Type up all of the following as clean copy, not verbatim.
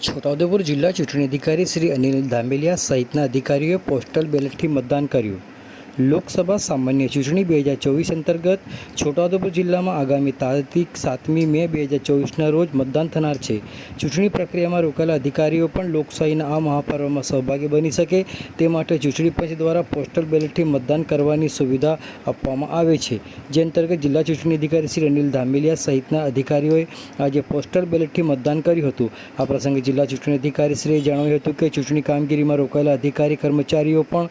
છોટાઉદેપુર જિલ્લા ચૂંટણી અધિકારી શ્રી અનિલ ધામેલિયા સહિતના અધિકારીઓએ પોસ્ટલ બેલેટથી મતદાન કર્યું। લોકસભા સામાન્ય ચૂંટણી 2024 અંતર્ગત છોટાઉદેપુર જિલ્લામાં આગામી તારીખ 7મી મે 2024ના રોજ મતદાન થનાર છે। ચૂંટણી પ્રક્રિયામાં રોકાયેલા અધિકારીઓ પણ લોકશાહીના આ મહાપર્વમાં સહભાગી બની શકે તે માટે ચૂંટણી પંચ દ્વારા પોસ્ટલ બેલેટથી મતદાન કરવાની સુવિધા આપવામાં આવે છે, જે અંતર્ગત જિલ્લા ચૂંટણી અધિકારી શ્રી અનિલ ધામેલિયા સહિતના અધિકારીઓએ આજે પોસ્ટલ બેલેટથી મતદાન કર્યું હતું। આ પ્રસંગે જિલ્લા ચૂંટણી અધિકારીશ્રીએ જણાવ્યું હતું કે ચૂંટણી કામગીરીમાં રોકાયેલા અધિકારી કર્મચારીઓ પણ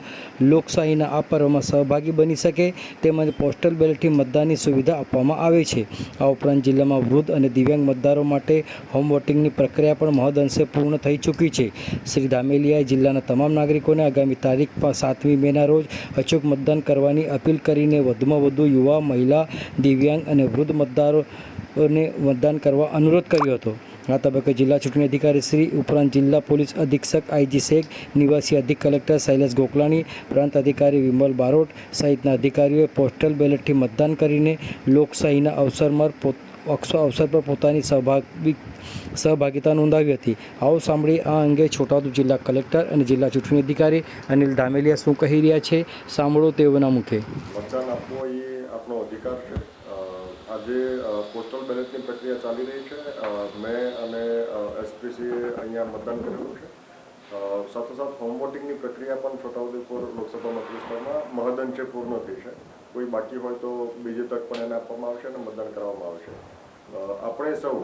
લોકશાહીના આ પર્વમાં સહભાગી બની શકે તે માટે પોસ્ટલ બેલેટથી મતદાનની સુવિધા આપવામાં આવે છે। આ ઉપરાંત જિલ્લામાં વૃદ્ધ અને દિવ્યાંગ મતદારો માટે હોમ વોટિંગની પ્રક્રિયા પણ મહદઅંશે પૂર્ણ થઈ ચૂકી છે। શ્રી ધામેલિયાએ જિલ્લાના તમામ નાગરિકોને આગામી તારીખ 7મી મેના રોજ અચૂક મતદાન કરવાની અપીલ કરીને વધુમાં વધુ યુવા, મહિલા, દિવ્યાંગ અને વૃદ્ધ મતદારોને મતદાન કરવા અનુરોધ કર્યો હતો। આ તબક્કે જિલ્લા ચૂંટણી અધિકારી શ્રી ઉપરાંત જિલ્લા પોલીસ અધિક્ષક આઈજી શેખ, નિવાસી અધિક કલેક્ટર શૈલેષ ગોકલાણી, પ્રાંત અધિકારી વિમલ બારોટ સહિતના અધિકારીઓએ પોસ્ટલ બેલેટથી મતદાન કરીને લોકશાહીના અવસર પર પોતાની સહભાગિતા નોંધાવી હતી। આવો સાંભળીએ આ અંગે છોટાઉદેપુર જિલ્લા કલેક્ટર અને જિલ્લા ચૂંટણી અધિકારી અનિલ ધામેલિયા શું કહી રહ્યા છે, સાંભળો તેઓના મુખે। મતદાન આપવો એ આપણો અધિકાર છે। આજે પોસ્ટલ બેલેટની પ્રક્રિયા ચાલી રહી છે। મેં અને એસપીસીએ અહીંયા મતદાન કરેલું છે। સાથોસાથ હોમ વોટિંગની પ્રક્રિયા પણ છોટાઉદેપુર લોકસભા મત વિસ્તારમાં મહદઅંશે પૂર્ણ થઈ છે। કોઈ બાકી હોય તો બીજી તક પણ એને આપવામાં આવશે અને મતદાન કરવામાં આવશે। આપણે સૌ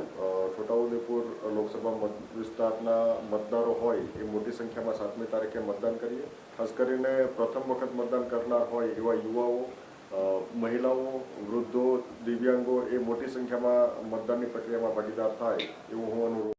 છોટાઉદેપુર લોકસભા મત વિસ્તારના મતદારો હોય એ મોટી સંખ્યામાં 7મી તારીખે મતદાન કરીએ। ખાસ કરીને પ્રથમ વખત મતદાન કરનાર હોય એવા યુવાઓ, મહિલાઓ, વૃદ્ધો, દિવ્યાંગો એ મોટી સંખ્યામાં મતદાનની પ્રક્રિયામાં ભાગીદાર થાય એવું હું અનુરોધ